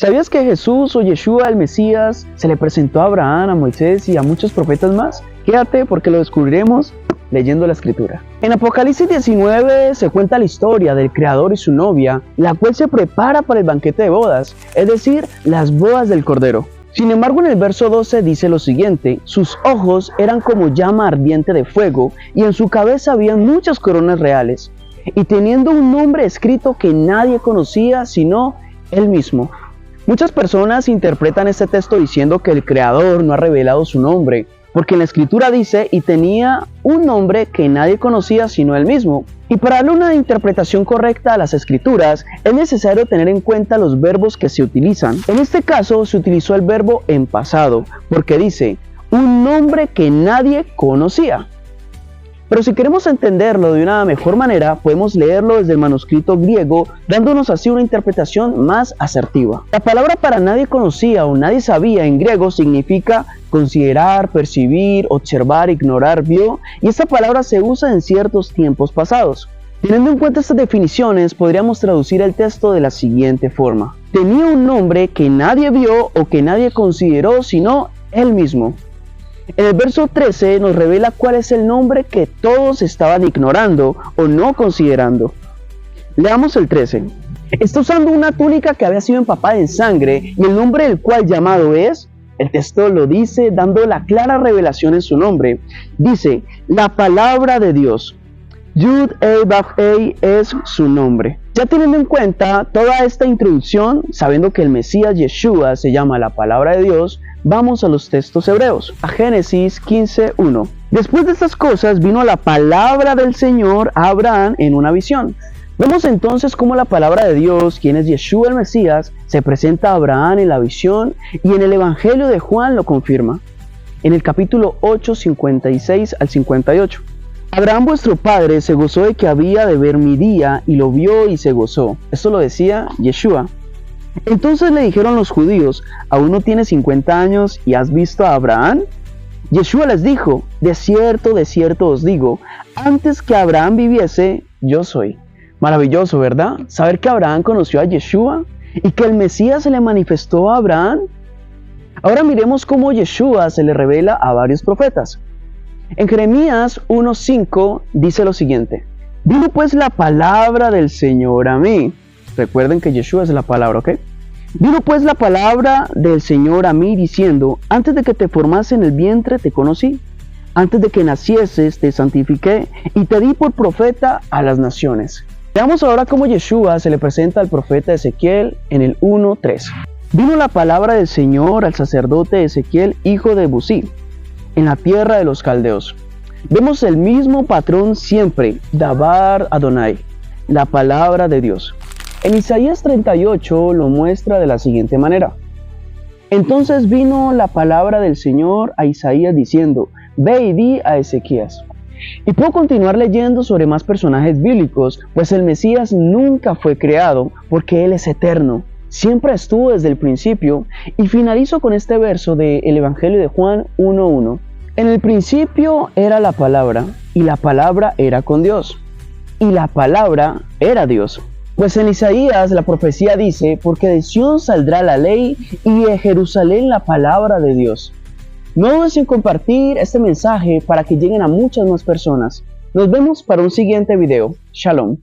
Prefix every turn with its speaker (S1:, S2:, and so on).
S1: ¿Sabías que Jesús o Yeshua, el Mesías, se le presentó a Abraham, a Moisés y a muchos profetas más? Quédate porque lo descubriremos leyendo la Escritura. En Apocalipsis 19 se cuenta la historia del Creador y su novia, la cual se prepara para el banquete de bodas, es decir, las bodas del Cordero. Sin embargo, en el verso 12 dice lo siguiente: sus ojos eran como llama ardiente de fuego, y en su cabeza habían muchas coronas reales, y teniendo un nombre escrito que nadie conocía sino él mismo. Muchas personas interpretan este texto diciendo que el Creador no ha revelado su nombre, porque en la Escritura dice, y tenía un nombre que nadie conocía sino él mismo. Y para darle una interpretación correcta a las Escrituras, es necesario tener en cuenta los verbos que se utilizan. En este caso, se utilizó el verbo en pasado, porque dice, un nombre que nadie conocía. Pero si queremos entenderlo de una mejor manera, podemos leerlo desde el manuscrito griego, dándonos así una interpretación más asertiva. La palabra para nadie conocía o nadie sabía en griego significa considerar, percibir, observar, ignorar, vio, y esta palabra se usa en ciertos tiempos pasados. Teniendo en cuenta estas definiciones, podríamos traducir el texto de la siguiente forma: tenía un nombre que nadie vio o que nadie consideró sino él mismo. En el verso 13 nos revela cuál es el nombre que todos estaban ignorando o no considerando. Leamos el 13. Está usando una túnica que había sido empapada en sangre, y el nombre del cual llamado es, el texto lo dice dando la clara revelación en su nombre. Dice, la palabra de Dios. Yud-Heh-Vav-Heh es su nombre. Ya teniendo en cuenta toda esta introducción, sabiendo que el Mesías Yeshua se llama la palabra de Dios, vamos a los textos hebreos, a Génesis 15:1. Después de estas cosas vino la palabra del Señor a Abraham en una visión. Vemos entonces cómo la palabra de Dios, quien es Yeshua el Mesías, se presenta a Abraham en la visión, y en el Evangelio de Juan lo confirma. En el capítulo 8, 56 al 58. Abraham vuestro padre se gozó de que había de ver mi día, y lo vio y se gozó. Esto lo decía Yeshua. Entonces le dijeron los judíos, ¿aún no tienes 50 años y has visto a Abraham? Yeshua les dijo, de cierto os digo, antes que Abraham viviese, yo soy. Maravilloso, ¿verdad? Saber que Abraham conoció a Yeshua y que el Mesías se le manifestó a Abraham. Ahora miremos cómo Yeshua se le revela a varios profetas. En Jeremías 1:5 dice lo siguiente: vino pues la palabra del Señor a mí. Recuerden que Yeshua es la palabra, ¿ok? Vino pues la palabra del Señor a mí diciendo, antes de que te formase en el vientre te conocí, antes de que nacieses te santifiqué y te di por profeta a las naciones. Veamos ahora cómo Yeshua se le presenta al profeta Ezequiel en el 1:3. Vino la palabra del Señor al sacerdote Ezequiel, hijo de Busí, en la tierra de los caldeos. Vemos el mismo patrón siempre, Dabar Adonai, la palabra de Dios. En Isaías 38 lo muestra de la siguiente manera. Entonces vino la palabra del Señor a Isaías diciendo, ve y di a Ezequías. Y puedo continuar leyendo sobre más personajes bíblicos, pues el Mesías nunca fue creado, porque Él es eterno. Siempre estuvo desde el principio, y finalizo con este verso del Evangelio de Juan 1:1. En el principio era la palabra, y la palabra era con Dios, y la palabra era Dios. Pues en Isaías la profecía dice, porque de Sión saldrá la ley, y de Jerusalén la palabra de Dios. No dudes en compartir este mensaje para que lleguen a muchas más personas. Nos vemos para un siguiente video. Shalom.